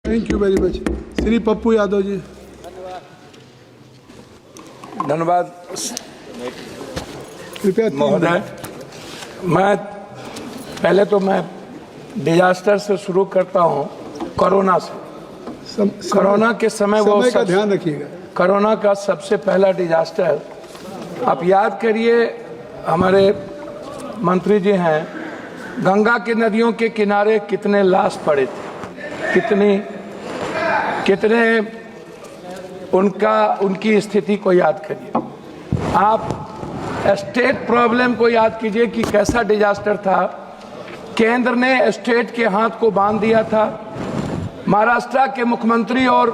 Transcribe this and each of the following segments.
Thank you very much. Shri Pappu Yadav ji. धन्यवाद कृपया महोदय। मैं पहले तो मैं डिजास्टर से शुरू करता हूं, कोरोना से। कोरोना के समय वो का ध्यान रखिएगा। कोरोना का सबसे पहला डिजास्टर आप याद करिए, हमारे मंत्री जी हैं, गंगा की नदियों के किनारे कितने लाश पड़े थे, कितने उनकी स्थिति को याद करिए। आप स्टेट प्रॉब्लम को याद कीजिए कि कैसा डिजास्टर था। केंद्र ने स्टेट के हाथ को बांध दिया था। महाराष्ट्र के मुख्यमंत्री और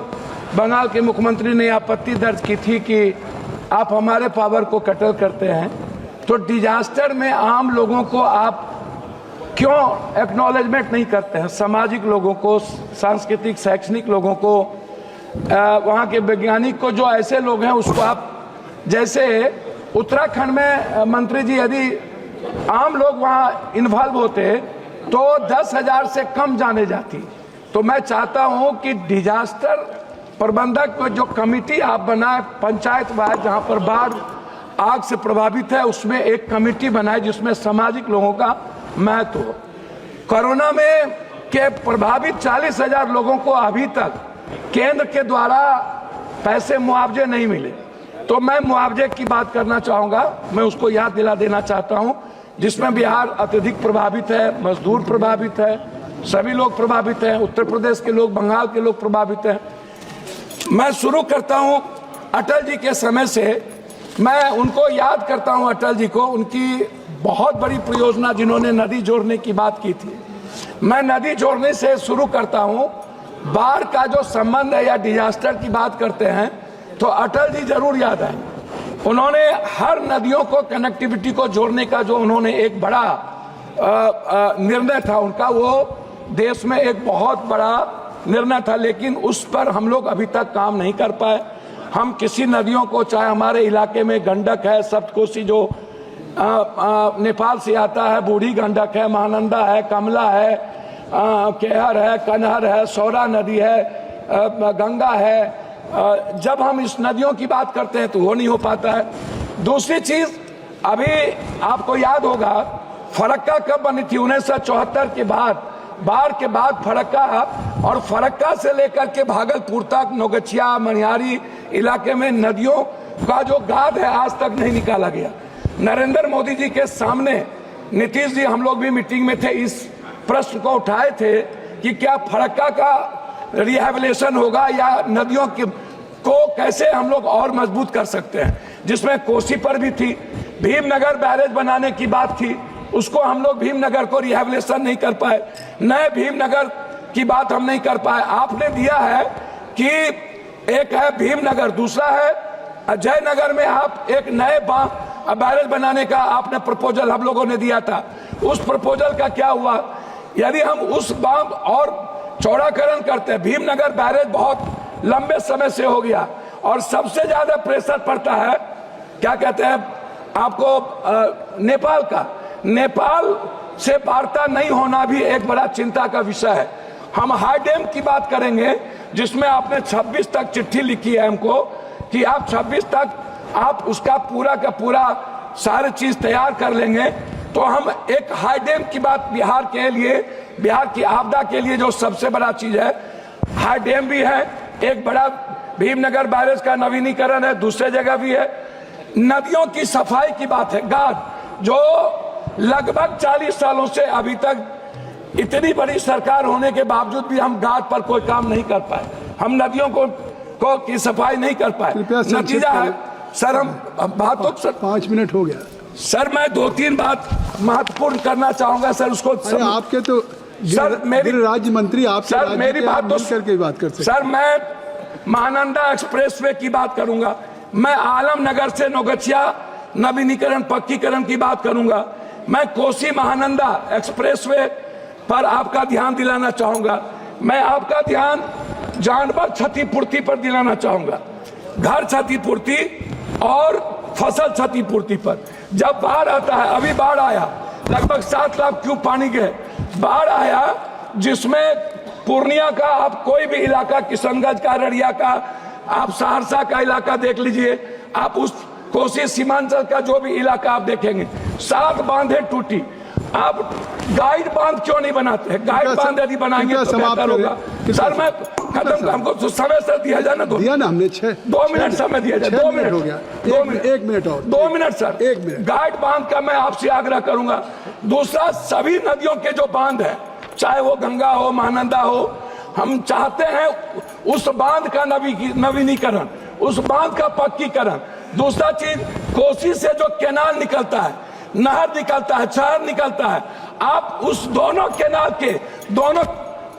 बंगाल के मुख्यमंत्री ने आपत्ति दर्ज की थी कि आप हमारे पावर को कटल करते हैं। तो डिजास्टर में आम लोगों को आप क्यों एक्नॉलेजमेंट नहीं करते हैं? सामाजिक लोगों को, सांस्कृतिक शैक्षणिक लोगों को, वहाँ के वैज्ञानिक को, जो ऐसे लोग हैं उसको आप, जैसे उत्तराखंड में मंत्री जी, यदि आम लोग वहाँ इन्वॉल्व होते तो 10,000 से कम जाने जाती। तो मैं चाहता हूँ कि डिजास्टर प्रबंधक को जो कमेटी आप बनाए पंचायत वाइज, जहाँ पर बाढ़ आग से प्रभावित है, उसमें एक कमेटी बनाए जिसमें सामाजिक लोगों का महत्व हो। कोरोना में के प्रभावित 40,000 लोगों को अभी तक केंद्र के द्वारा पैसे मुआवजे नहीं मिले। तो मैं मुआवजे की बात करना चाहूँगा, मैं उसको याद दिला देना चाहता हूँ, जिसमें बिहार अत्यधिक प्रभावित है, मजदूर प्रभावित है, सभी लोग प्रभावित हैं, उत्तर प्रदेश के लोग, बंगाल के लोग प्रभावित हैं। मैं शुरू करता हूँ अटल जी के समय से। मैं उनको याद करता हूँ, अटल जी को, उनकी बहुत बड़ी परियोजना जिन्होंने नदी जोड़ने की बात की थी। मैं नदी जोड़ने से शुरू करता हूँ। बाढ़ का जो संबंध है या डिजास्टर की बात करते हैं तो अटल जी जरूर याद आए। उन्होंने हर नदियों को, कनेक्टिविटी को जोड़ने का जो उन्होंने एक बड़ा निर्णय था उनका, वो देश में एक बहुत बड़ा निर्णय था, लेकिन उस पर हम लोग अभी तक काम नहीं कर पाए। हम किसी नदियों को, चाहे हमारे इलाके में गंडक है, सप्तकोशी जो नेपाल से आता है, बूढ़ी गंडक है, महानंदा है, कमला है, केहर है, कनहर है, सौरा नदी है, गंगा है। जब हम इस नदियों की बात करते हैं तो वो नहीं हो पाता है। दूसरी चीज, अभी आपको याद होगा फरक्का कब बनी थी? 1974 के बाद, बाढ़ के बाद फरक्का, और फरक्का से लेकर के भागलपुर तक, नौगछिया, मनिहारी इलाके में नदियों का जो गाद है आज तक नहीं निकाला गया। नरेंद्र मोदी जी के सामने नीतीश जी, हम लोग भी मीटिंग में थे, इस प्रश्न को उठाए थे कि क्या फरक्का का रिहैबिलिटेशन होगा या नदियों को कैसे हम लोग और मजबूत कर सकते हैं, जिसमें कोसी पर भी थी। भीमनगर बैरेज बनाने की बात थी, उसको हम लोग भीमनगर को रिहैबिलिटेशन नहीं कर पाए, नए भीमनगर की बात हम नहीं कर पाए। आपने दिया है कि एक है भीमनगर, दूसरा है अजयनगर में आप एक नए बैरेज बनाने का आपने प्रपोजल हम लोगों ने दिया था। उस प्रपोजल का क्या हुआ? यदि हम उस बांध और चौड़ाकरण करते हैं, भीमनगर बैरेज बहुत लंबे समय से हो गया और सबसे ज्यादा प्रेशर पड़ता है, क्या कहते हैं आपको, नेपाल का। नेपाल से वार्ता नहीं होना भी एक बड़ा चिंता का विषय है। हम हाई डैम की बात करेंगे, जिसमें आपने 26 तक चिट्ठी लिखी है हमको कि आप 26 तक आप उसका पूरा का पूरा सारी चीज तैयार कर लेंगे। तो हम एक हाई डैम की बात, बिहार के लिए, बिहार की आपदा के लिए जो सबसे बड़ा चीज है, हाई डैम भी है, एक बड़ा भीमनगर बैरेज का नवीनीकरण है, दूसरे जगह भी है। नदियों की सफाई की बात है, गाद, जो लगभग 40 सालों से अभी तक इतनी बड़ी सरकार होने के बावजूद भी हम गाद पर कोई काम नहीं कर पाए, हम नदियों को की सफाई नहीं कर पाए। नतीजा है सर, हम बातों, 5 मिनट हो गया सर। मैं 2-3 बात महत्वपूर्ण करना चाहूंगा सर, उसको आपके तो सर, मेरी राज्य मंत्री आप सर, मेरी बात तो करके बात कर सकते। सर, मैं महानंदा एक्सप्रेसवे की बात करूंगा, मैं आलमनगर से नौगछिया नवीनीकरण पक्कीकरण की बात करूंगा, मैं कोसी महानंदा एक्सप्रेसवे पर आपका ध्यान दिलाना चाहूंगा, मैं आपका ध्यान जानवर क्षतिपूर्ति पर दिलाना चाहूंगा, घर क्षतिपूर्ति और फसल क्षतिपूर्ति पर। जब बाढ़ आता है, अभी बाढ़ आया, लगभग 7 लाख क्यूब पानी के बाढ़ आया, जिसमें पूर्णिया का आप कोई भी इलाका, किशनगंज का, अररिया का, आप सहरसा का इलाका देख लीजिए, आप उस कोसी सीमांचल का जो भी इलाका आप देखेंगे, 7 बांधे टूटी। आप गाइड बांध क्यों नहीं बनाते हैं? गाइड बांध यदि बनाएंगे तो बेहतर होगा। सर मैं खत्म, हमको तो समय सर दिया जाए ना, दिया ना हमने 2 मिनट समय दिया जाए। 2 मिनट हो गया, 1 मिनट और 2 मिनट सर, 1 मिनट। गाइड बांध का मैं आपसे आग्रह करूंगा। दूसरा, सभी नदियों के जो बांध है, चाहे वो गंगा हो, महानंदा हो, हम चाहते हैं उस बांध का नवीनीकरण, उस बांध का पक्कीकरण। दूसरा चीज, कोसी से जो कैनाल निकलता है, नहर निकलता है, शहर निकलता है, आप उस दोनों कैनाल के दोनों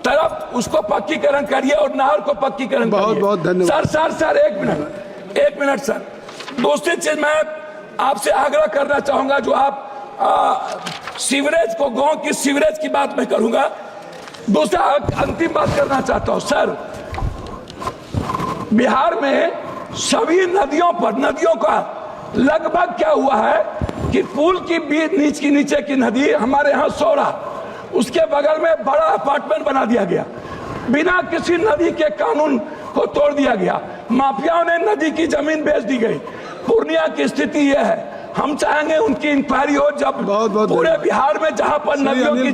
तरफ उसको पक्कीकरण करिए और नहर को पक्कीकरण करिए। बहुत बहुत धन्यवाद सर 1 मिनट सर। दूसरी चीज मैं आपसे आग्रह करना चाहूंगा, जो आप सीवरेज को, गांव की सीवरेज की बात मैं करूंगा। दूसरा अंतिम बात करना चाहता हूं सर, बिहार में सभी नदियों पर, नदियों का लगभग क्या हुआ है कि पुल की बीच की नीचे की नदी हमारे यहाँ सौरा, उसके बगल में बड़ा अपार्टमेंट बना दिया गया, बिना किसी नदी के कानून को तोड़ दिया गया। माफियाओं ने नदी की जमीन बेच दी गई। पूर्णिया की स्थिति यह है, हम चाहेंगे उनकी इंक्वायरी हो। जब पूरे बिहार में जहां पर नदियों की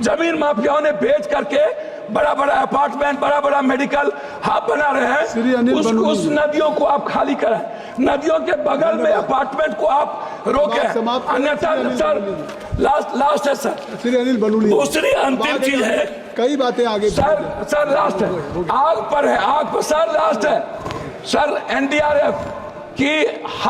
जमीन माफियाओं ने बेच करके बड़ा बड़ा अपार्टमेंट, बड़ा बड़ा मेडिकल हब बना रहे हैं, उस नदियों को आप खाली करें। नदियों के बगल में अपार्टमेंट को आप रोकें, अन्यथा सर लास्ट है सर। श्री अनिल बलूनी, दूसरी अंतिम चीज है, कई बातें आगे सर लास्ट है, आग पर है, आग पर सर लास्ट है सर, एनडीआरएफ की